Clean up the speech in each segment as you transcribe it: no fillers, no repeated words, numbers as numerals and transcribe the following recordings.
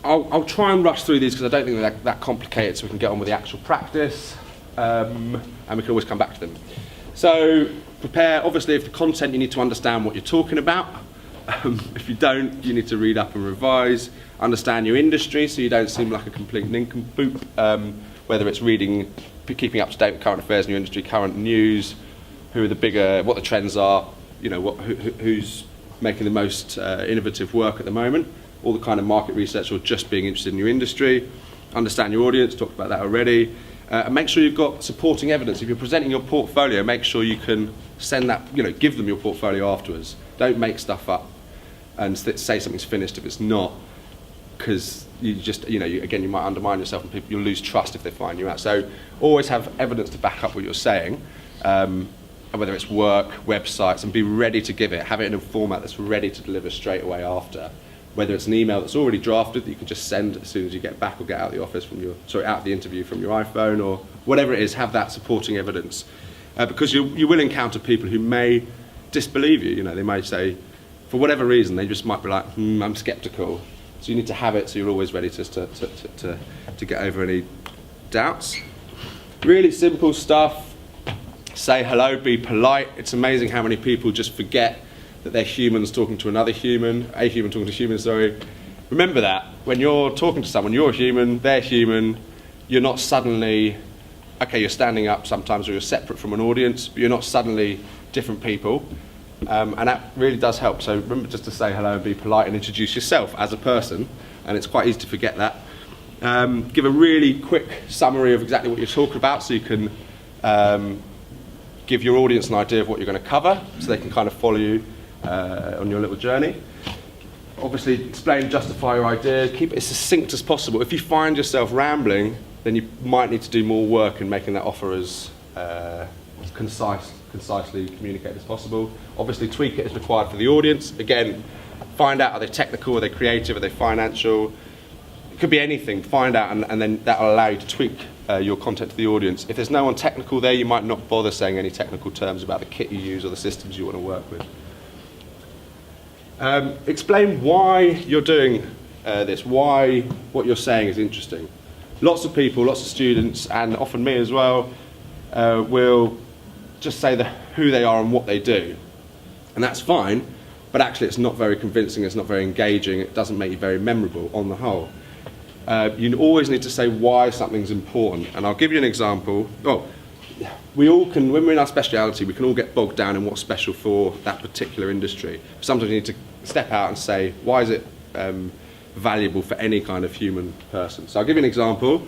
I'll try and rush through these because I don't think they're that complicated, so we can get on with the actual practice, and we can always come back to them. So prepare, obviously, if the content, you need to understand what you're talking about. If you don't, you need to read up and revise. Understand your industry so you don't seem like a complete nincompoop, whether it's reading, keeping up to date with current affairs in your industry, current news, who are the bigger, what the trends are, you know, who's making the most innovative work at the moment, all the kind of market research, or just being interested in your industry. Understand your audience, talked about that already. And make sure you've got supporting evidence. If you're presenting your portfolio, make sure you can send that, you know, give them your portfolio afterwards. Don't make stuff up and say something's finished if it's not, because you just, you know, again, you might undermine yourself and people, you'll lose trust if they find you out. So always have evidence to back up what you're saying, whether it's work, websites, and be ready to give it. Have it in a format that's ready to deliver straight away after. Whether it's an email that's already drafted that you can just send as soon as you get back or get out of the office from your, out of the interview from your iPhone, or whatever it is, have that supporting evidence. Because you will encounter people who may disbelieve you. You know, they may say, for whatever reason, they just might be like, I'm skeptical. So you need to have it so you're always ready to get over any doubts. Really simple stuff. Say hello, be polite. It's amazing how many people just forget that they're humans talking to another human, a human talking to a human, sorry. Remember that. When you're talking to someone, you're human, they're human. You're not suddenly, okay, you're standing up sometimes, or you're separate from an audience, but you're not suddenly different people. And that really does help. So remember just to say hello and be polite and introduce yourself as a person. And it's quite easy to forget that. Give a really quick summary of exactly what you're talking about so you can give your audience an idea of what you're going to cover so they can kind of follow you on your little journey. Obviously, explain, justify your ideas. Keep it as succinct as possible. If you find yourself rambling, then you might need to do more work in making that offer as concisely communicated as possible. Obviously, tweak it as required for the audience. Again, find out, are they technical, are they creative, are they financial? It could be anything. Find out, and then that will allow you to tweak your content to the audience. If there's no one technical there, you might not bother saying any technical terms about the kit you use or the systems you want to work with. Explain why you're doing this, why what you're saying is interesting. Lots of people, lots of students, and often me as well, will just say who they are and what they do. And that's fine, but actually it's not very convincing, it's not very engaging, it doesn't make you very memorable on the whole. You always need to say why something's important. And I'll give you an example. Oh, we all can, when we're in our speciality, we can all get bogged down in what's special for that particular industry. Sometimes you need to step out and say, why is it valuable for any kind of human person? So I'll give you an example.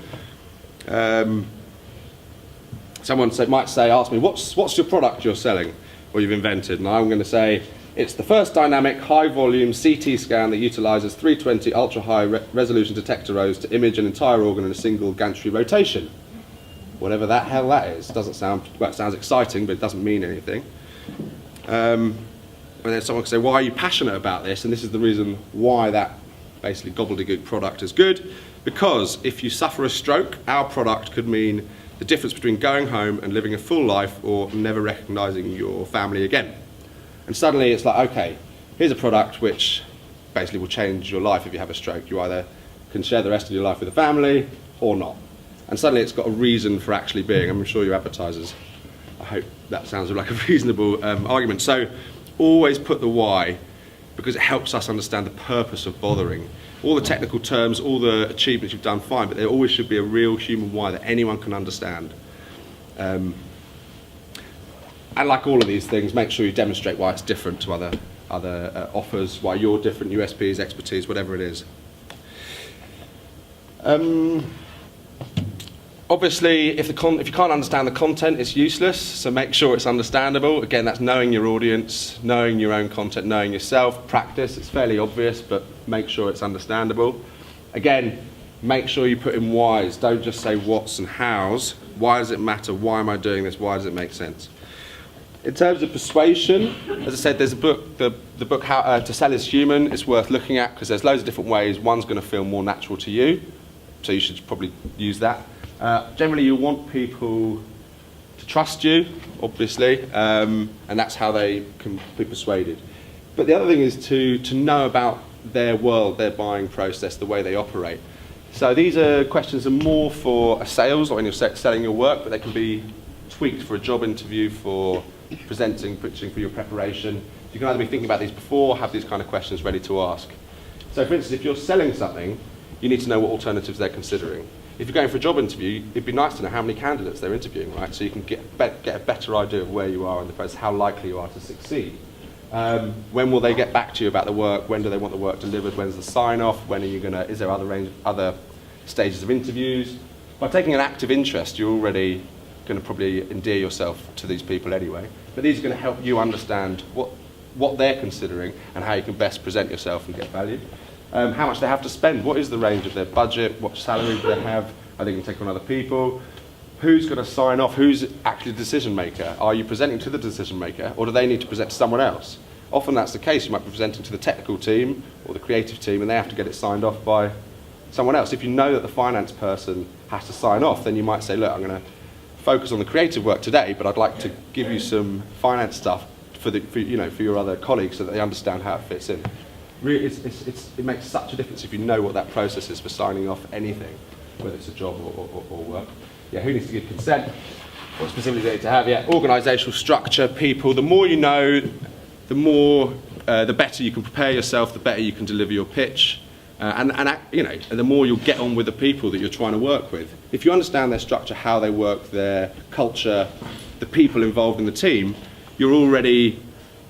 Someone might say, ask me, what's your product you're selling or you've invented? And I'm going to say, it's the first dynamic high-volume CT scan that utilises 320 ultra-high resolution detector rows to image an entire organ in a single gantry rotation. Whatever the hell that is. Doesn't sound, well, it sounds exciting, but it doesn't mean anything. And then someone can say, why are you passionate about this? And this is the reason why that basically gobbledygook product is good. Because if you suffer a stroke, our product could mean the difference between going home and living a full life or never recognising your family again. And suddenly it's like, okay, here's a product which basically will change your life if you have a stroke. You either can share the rest of your life with a family or not. And suddenly it's got a reason for actually being. I'm sure your advertisers, I hope that sounds like a reasonable argument. So always put the why, because it helps us understand the purpose of bothering. All the technical terms, all the achievements you've done, fine, but there always should be a real human why that anyone can understand. And like all of these things, make sure you demonstrate why it's different to other offers, why you're different, USPs, expertise, whatever it is. Obviously, if you can't understand the content, it's useless, so make sure it's understandable. Again, that's knowing your audience, knowing your own content, knowing yourself. Practice, it's fairly obvious, but make sure it's understandable. Again, make sure you put in whys. Don't just say whats and hows. Why does it matter? Why am I doing this? Why does it make sense? In terms of persuasion, as I said, there's a book, the book How to Sell is Human. It's worth looking at because there's loads of different ways. One's going to feel more natural to you, so you should probably use that. Generally, you want people to trust you, obviously, and that's how they can be persuaded. But the other thing is to know about their world, their buying process, the way they operate. So these are questions that are more for a sales or when you're selling your work, but they can be tweaked for a job interview, for presenting, pitching, for your preparation. You can either be thinking about these before, or have these kind of questions ready to ask. So for instance, if you're selling something, you need to know what alternatives they're considering. If you're going for a job interview, it'd be nice to know how many candidates they're interviewing, right? So you can get a better idea of where you are in the process, how likely you are to succeed. When will they get back to you about the work? When do they want the work delivered? When's the sign-off? When are you is there other stages of interviews? By taking an active interest, you're already going to probably endear yourself to these people anyway. But these are going to help you understand what they're considering and how you can best present yourself and get value. How much they have to spend, what is the range of their budget, what salary do they have, are they going to take on other people, who's going to sign off, who's actually the decision maker, are you presenting to the decision maker or do they need to present to someone else? Often that's the case, you might be presenting to the technical team or the creative team and they have to get it signed off by someone else. If you know that the finance person has to sign off, then you might say, look, I'm going to focus on the creative work today, but I'd like to give you some finance stuff for your other colleagues so that they understand how it fits in. Really, it makes such a difference if you know what that process is for signing off anything, whether it's a job or work. Yeah, who needs to give consent? What specifically do they need to have? Yeah, organisational structure, people. The more you know, the better you can prepare yourself, the better you can deliver your pitch, and the more you'll get on with the people that you're trying to work with. If you understand their structure, how they work, their culture, the people involved in the team, you're already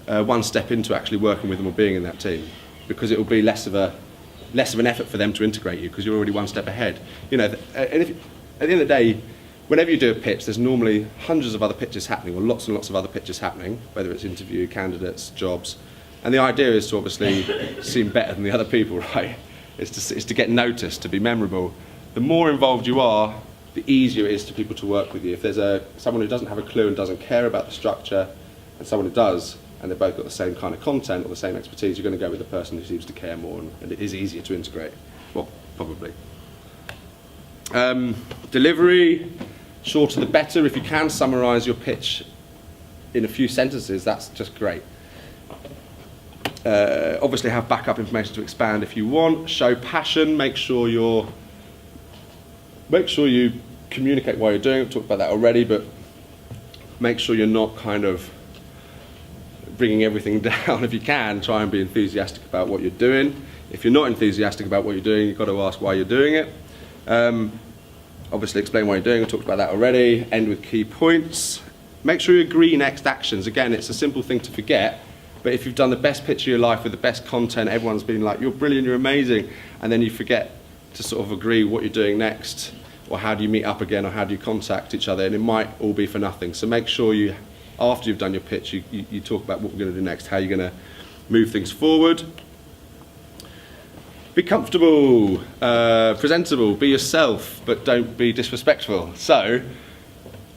one step into actually working with them or being in that team, because it will be less of an effort for them to integrate you because you're already one step ahead. And at the end of the day, whenever you do a pitch, there's normally hundreds of other pitches happening, or lots and lots of other pitches happening, whether it's interview, candidates, jobs. And the idea is to obviously seem better than the other people, right? It's to get noticed, to be memorable. The more involved you are, the easier it is for people to work with you. If there's someone who doesn't have a clue and doesn't care about the structure, and someone who does, and they've both got the same kind of content or the same expertise, you're going to go with the person who seems to care more, and it is easier to integrate. Well, probably. Delivery, shorter the better. If you can summarise your pitch in a few sentences, that's just great. Obviously have backup information to expand if you want. Show passion, make sure you communicate why you're doing it. We've talked about that already, but make sure you're not kind of bringing everything down. If you can, try and be enthusiastic about what you're doing. If you're not enthusiastic about what you're doing, you've got to ask why you're doing it. Obviously explain why you're doing it, we talked about that already. End with key points. Make sure you agree next actions. Again, it's a simple thing to forget, but if you've done the best pitch of your life with the best content, everyone's been like, you're brilliant, you're amazing, and then you forget to sort of agree what you're doing next, or how do you meet up again, or how do you contact each other, and it might all be for nothing. So make sure you, after you've done your pitch, you talk about what we're going to do next, how you're going to move things forward. Be comfortable, presentable, be yourself, but don't be disrespectful. So,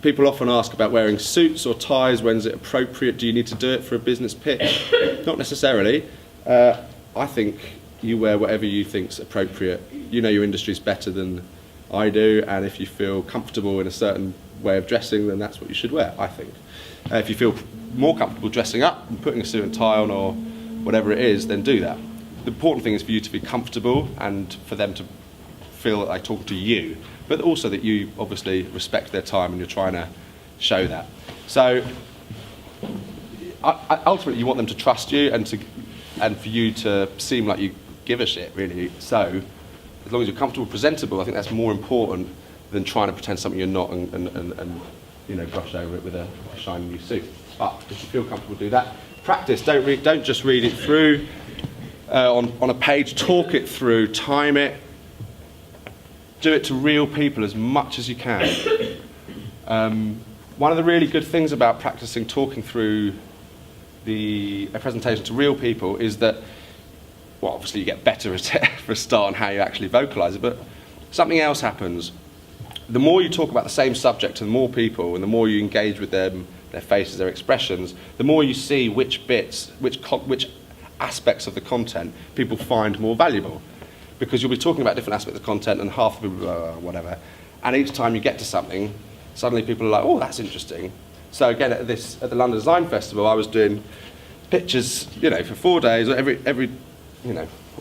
people often ask about wearing suits or ties. When's it appropriate? Do you need to do it for a business pitch? Not necessarily. I think you wear whatever you think's appropriate. You know your industry's better than I do, and if you feel comfortable in a certain way of dressing, then that's what you should wear, I think. If you feel more comfortable dressing up and putting a suit and tie on or whatever it is, then do that. The important thing is for you to be comfortable and for them to feel that they talk to you, but also that you obviously respect their time and you're trying to show that. So ultimately you want them to trust you and for you to seem like you give a shit, really. So as long as you're comfortable, presentable, I think that's more important than trying to pretend something you're not and brush over it with a shiny new suit. But if you feel comfortable, do that. Practice. Don't just read it through on a page. Talk it through. Time it. Do it to real people as much as you can. One of the really good things about practicing talking through a presentation to real people is that, well, obviously you get better at it for a start on how you actually vocalise it, but something else happens. The more you talk about the same subject to more people and the more you engage with them, their faces, their expressions, the more you see which bits, which aspects of the content people find more valuable. Because you'll be talking about different aspects of content and half the people, whatever, and each time you get to something, suddenly people are like, oh, that's interesting. So again, at the London Design Festival, I was doing pictures, for 4 days, every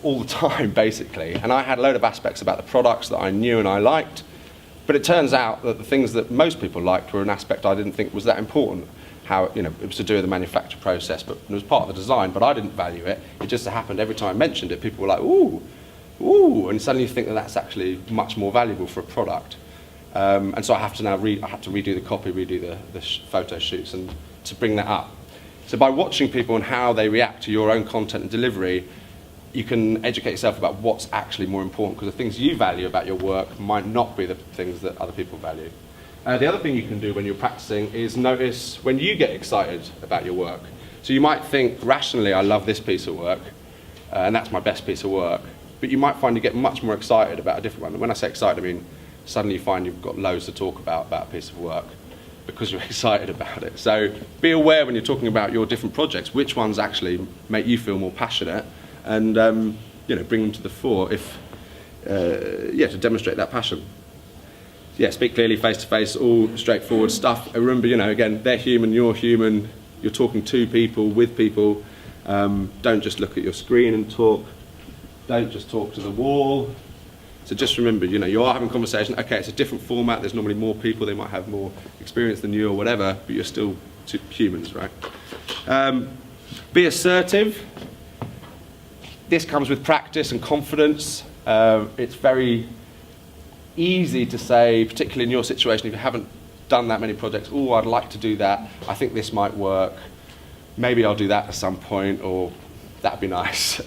all the time, basically. And I had a load of aspects about the products that I knew and I liked, but it turns out that the things that most people liked were an aspect I didn't think was that important. How, you know, it was to do with the manufacture process, but it was part of the design, but I didn't value it. It just happened every time I mentioned it, people were like, ooh, ooh, and suddenly you think that that's actually much more valuable for a product. And so I have to now redo the copy, redo the photo shoots, and to bring that up. So by watching people and how they react to your own content and delivery, you can educate yourself about what's actually more important, because the things you value about your work might not be the things that other people value. The other thing you can do when you're practicing is notice when you get excited about your work. So you might think rationally, I love this piece of work, and that's my best piece of work, but you might find you get much more excited about a different one. And when I say excited, I mean suddenly you find you've got loads to talk about a piece of work because you're excited about it. So be aware when you're talking about your different projects, which ones actually make you feel more passionate, and you know, bring them to the fore if, to demonstrate that passion. Yeah, speak clearly, face to face, all straightforward stuff. Remember, you know, again, they're human, you're talking to people, with people. Don't just look at your screen and talk. Don't just talk to the wall. So just remember, you know, you are having a conversation. Okay, it's a different format. There's normally more people. They might have more experience than you or whatever, but you're still humans, right? Be assertive. This comes with practice and confidence. It's very easy to say, particularly in your situation, if you haven't done that many projects, oh, I'd like to do that, I think this might work, maybe I'll do that at some point, or that'd be nice.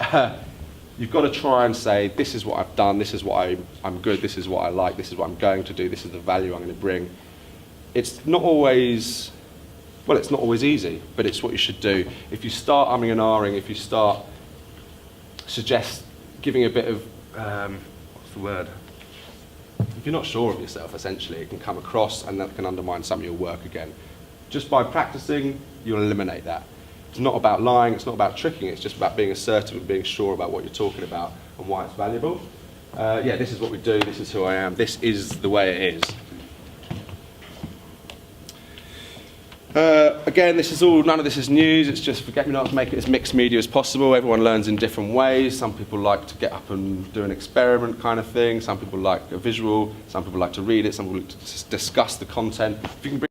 You've got to try and say, this is what I've done, this is what I'm good, this is what I like, this is what I'm going to do, this is the value I'm going to bring. It's not always, well, it's not always easy, but it's what you should do. If you start umming and ahhing, if you start giving a bit of, what's the word? If you're not sure of yourself, essentially, it can come across and that can undermine some of your work again. Just by practicing, you'll eliminate that. It's not about lying, it's not about tricking, it's just about being assertive and being sure about what you're talking about and why it's valuable. Yeah, this is what we do, this is who I am, this is the way it is. Again, none of this is news, it's just Forget-Me-Not to make it as mixed media as possible. Everyone learns in different ways. Some people like to get up and do an experiment kind of thing. Some people like a visual, some people like to read it, some people like to discuss the content. If you can bring